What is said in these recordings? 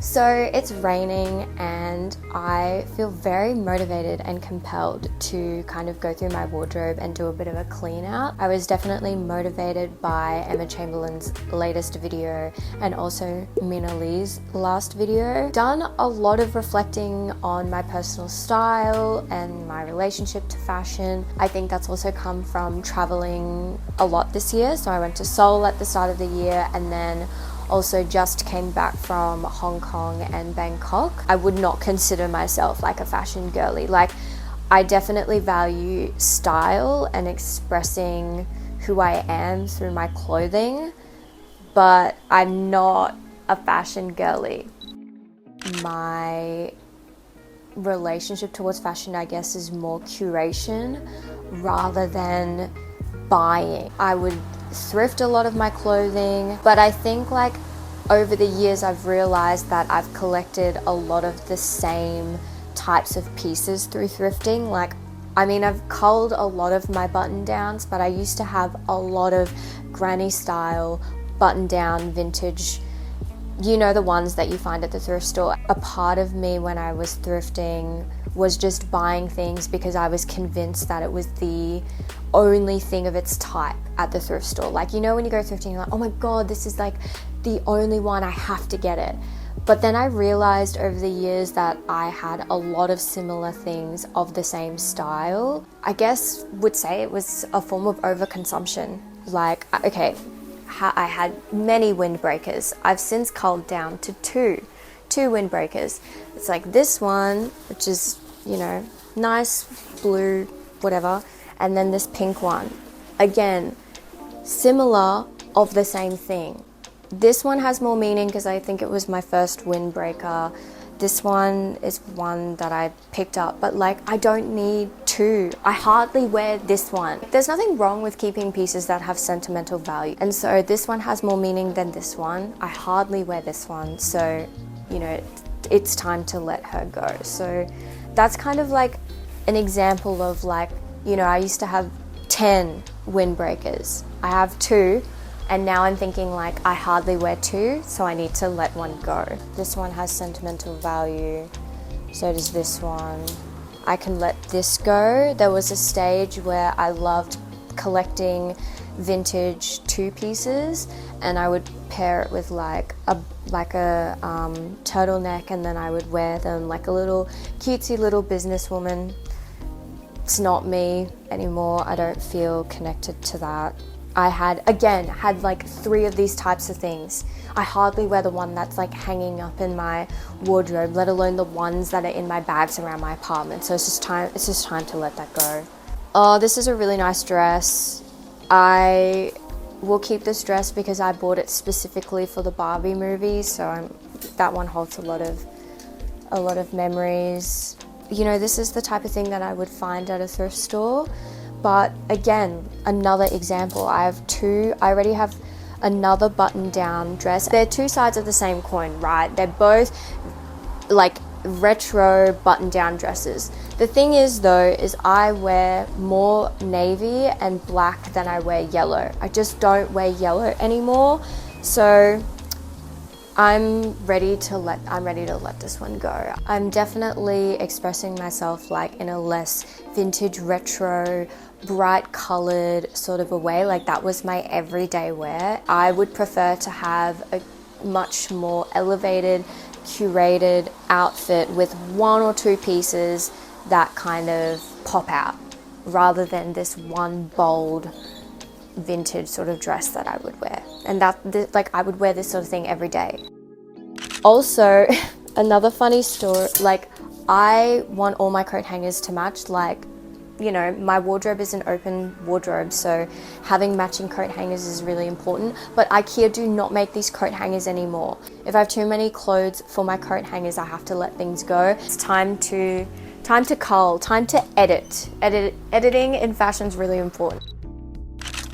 So it's raining and I feel very motivated and compelled to kind of go through my wardrobe and do a bit of a clean out. I was definitely motivated by Emma Chamberlain's latest video and also Mina Lee's last video. Done a lot of reflecting on my personal style and my relationship to fashion. I think that's also come from traveling a lot this year. So I went to Seoul at the start of the year and then also just came back from Hong Kong and Bangkok. I would not consider myself like a fashion girly. Like, I definitely value style and expressing who I am through my clothing, but I'm not a fashion girly. My relationship towards fashion, I guess, is more curation rather than buying. I would thrift a lot of my clothing, but I think like over the years I've realized that I've collected a lot of the same types of pieces through thrifting. Like, I mean, I've culled a lot of my button downs, but I used to have a lot of granny style button down vintage, you know, the ones that you find at the thrift store. A part of me when I was thrifting was just buying things because I was convinced that it was the only thing of its type at the thrift store. Like, you know, when you go thrifting, you're like, oh my God, this is like the only one, I have to get it. But then I realized over the years that I had a lot of similar things of the same style. I guess would say it was a form of overconsumption. Like, okay, I had many windbreakers. I've since culled down to two windbreakers. It's like this one, which is, you know, nice blue, whatever, and then this pink one. Again, similar of the same thing. This one has more meaning because I think it was my first windbreaker. This one is one that I picked up, but like, I don't need two. I hardly wear this one. There's nothing wrong with keeping pieces that have sentimental value. And so this one has more meaning than this one. I hardly wear this one. So, you know, it's time to let her go. So that's kind of like an example of like, you know, I used to have 10 windbreakers. I have 2. And now I'm thinking like, I hardly wear 2, so I need to let one go. This one has sentimental value, so does this one. I can let this go. There was a stage where I loved collecting vintage 2-pieces, and I would pair it with like a turtleneck, and then I would wear them like a little cutesy little businesswoman. It's not me anymore. I don't feel connected to that. I had like 3 of these types of things. I hardly wear the one that's like hanging up in my wardrobe, let alone the ones that are in my bags around my apartment. So it's just time to let that go. Oh, this is a really nice dress. I will keep this dress because I bought it specifically for the Barbie movie. So that one holds a lot of memories. You know, this is the type of thing that I would find at a thrift store. But again, another example, I already have another button-down dress. They're 2 sides of the same coin, right? They're both like retro button-down dresses. The thing is though, is I wear more navy and black than I wear yellow. I just don't wear yellow anymore. So I'm ready to let this one go. I'm definitely expressing myself like in a less vintage, retro, bright colored sort of a way. Like, that was my everyday wear. I would prefer to have a much more elevated, curated outfit with 1 or 2 pieces that kind of pop out, rather than this one bold vintage sort of dress that I would wear. And I would wear this sort of thing every day. Also, another funny story, like, I want all my coat hangers to match. Like, you know, my wardrobe is an open wardrobe, so having matching coat hangers is really important. But IKEA do not make these coat hangers anymore. If I have too many clothes for my coat hangers, I have to let things go. It's time to cull, time to edit. Editing in fashion is really important.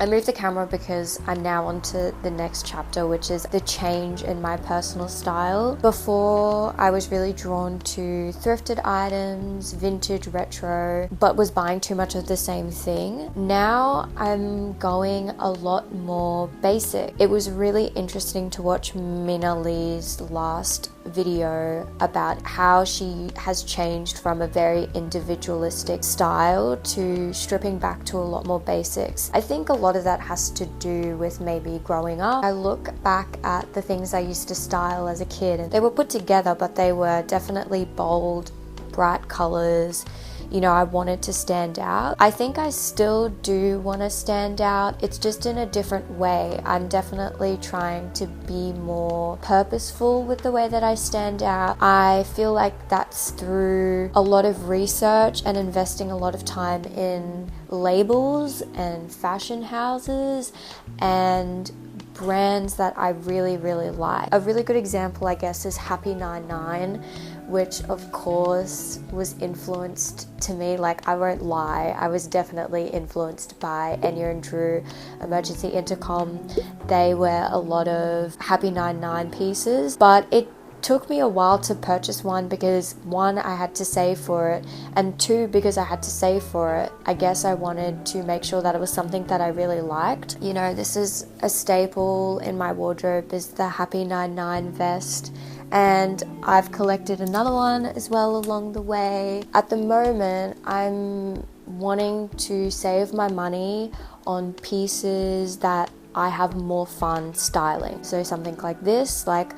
I moved the camera because I'm now on to the next chapter, which is the change in my personal style. Before, I was really drawn to thrifted items, vintage, retro, but was buying too much of the same thing. Now I'm going a lot more basic. It was really interesting to watch Mina Lee's last video about how she has changed from a very individualistic style to stripping back to a lot more basics. I think a lot of that has to do with maybe growing up. I look back at the things I used to style as a kid, and they were put together, but they were definitely bold, bright colors. You know, I wanted to stand out. I think I still do want to stand out. It's just in a different way. I'm definitely trying to be more purposeful with the way that I stand out. I feel like that's through a lot of research and investing a lot of time in labels and fashion houses and brands that I really, really like. A really good example, I guess, is Happy 99, which of course was influenced to me, like I won't lie, I was definitely influenced by Enya and Drew, Emergency Intercom. They wear a lot of Happy 99 pieces, but it took me a while to purchase one because one, I had to save for it, and two, because I had to save for it, I guess I wanted to make sure that it was something that I really liked. You know, this is a staple in my wardrobe, is the Happy 99 vest, and I've collected another one as well along the way. At the moment, I'm wanting to save my money on pieces that I have more fun styling. So something like this, like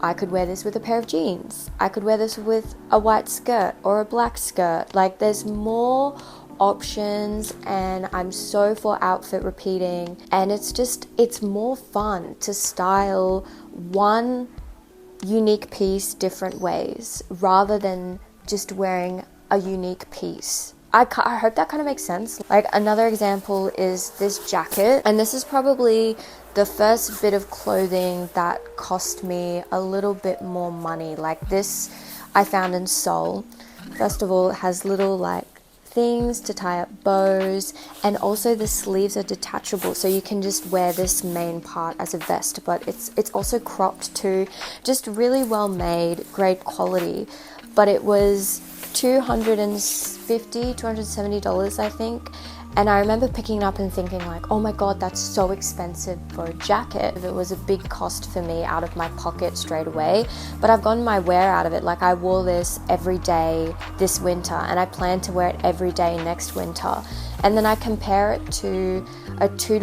I could wear this with a pair of jeans. I could wear this with a white skirt or a black skirt. Like there's more options, and I'm so for outfit repeating, and it's more fun to style one unique piece different ways rather than just wearing a unique piece. I hope that kind of makes sense. Like another example is this jacket, and this is probably the first bit of clothing that cost me a little bit more money. Like this I found in Seoul. First of all, it has little like things to tie up bows, and also the sleeves are detachable, so you can just wear this main part as a vest, but it's also cropped too. Just really well made, great quality. But it was $270, I think. And I remember picking it up and thinking like, oh my god, that's so expensive for a jacket. It was a big cost for me out of my pocket straight away, but I've gotten my wear out of it. Like I wore this every day this winter, and I plan to wear it every day next winter. And then I compare it to a $2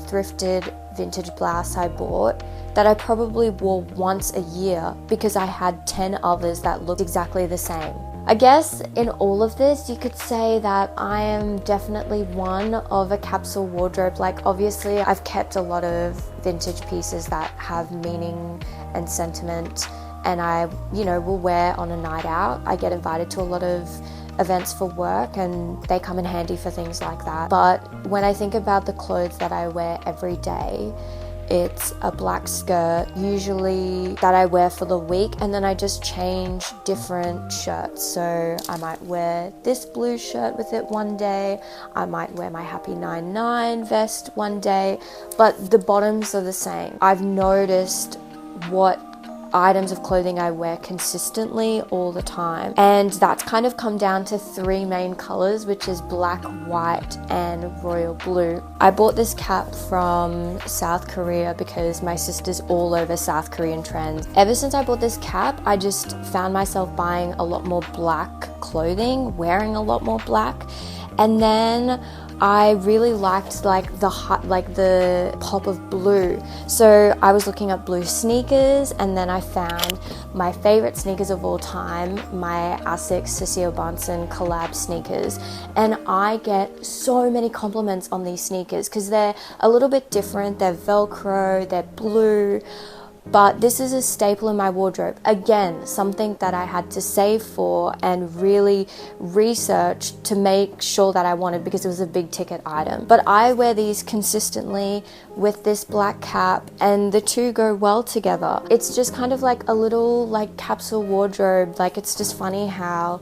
thrifted vintage blouse I bought that I probably wore once a year because I had 10 others that looked exactly the same. I guess in all of this, you could say that I am definitely one of a capsule wardrobe. Like obviously I've kept a lot of vintage pieces that have meaning and sentiment, and I, you know, will wear on a night out. I get invited to a lot of events for work, and they come in handy for things like that. But when I think about the clothes that I wear every day, it's a black skirt, usually that I wear for the week, and then I just change different shirts. So I might wear this blue shirt with it one day, I might wear my Happy 99 vest one day, but the bottoms are the same. I've noticed what items of clothing I wear consistently all the time, and that's kind of come down to three main colors, which is black, white, and royal blue. I bought this cap from South Korea because my sister's all over South Korean trends. Ever since I bought this cap, I just found myself buying a lot more black clothing, wearing a lot more black, and then I really liked like the pop of blue. So I was looking at blue sneakers, and then I found my favorite sneakers of all time, my Asics Cecile Bonson collab sneakers. And I get so many compliments on these sneakers because they're a little bit different. They're Velcro, they're blue. But this is a staple in my wardrobe. Again, something that I had to save for and really research to make sure that I wanted because it was a big ticket item. But I wear these consistently with this black cap, and the two go well together. It's just kind of like a little like capsule wardrobe. Like it's just funny how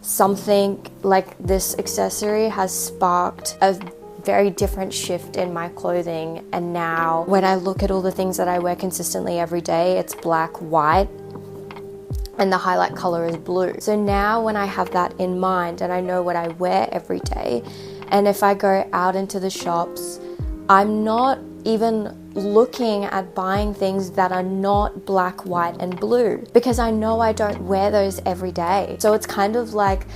something like this accessory has sparked a very different shift in my clothing, and now when I look at all the things that I wear consistently every day, it's black, white, and the highlight color is blue. So now when I have that in mind and I know what I wear every day, and if I go out into the shops, I'm not even looking at buying things that are not black, white, and blue because I know I don't wear those every day. So it's kind of like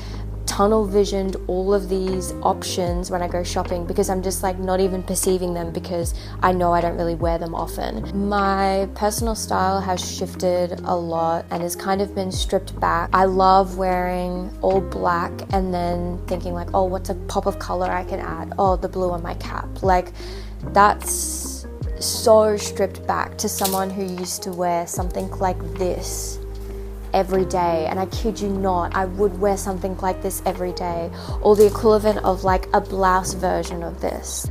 tunnel visioned all of these options when I go shopping because I'm just like not even perceiving them because I know I don't really wear them often. My personal style has shifted a lot and has kind of been stripped back. I love wearing all black and then thinking like, oh, what's a pop of color I can add? Oh, the blue on my cap. Like, that's so stripped back to someone who used to wear something like this every day, and I kid you not, I would wear something like this every day, or the equivalent of like a blouse version of this.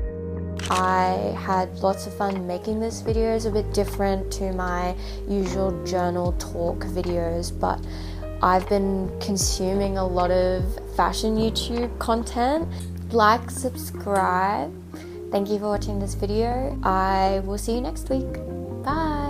I had lots of fun making this video. It's a bit different to my usual journal talk videos, but I've been consuming a lot of fashion YouTube content. Like, subscribe. Thank you for watching this video. I will see you next week. Bye.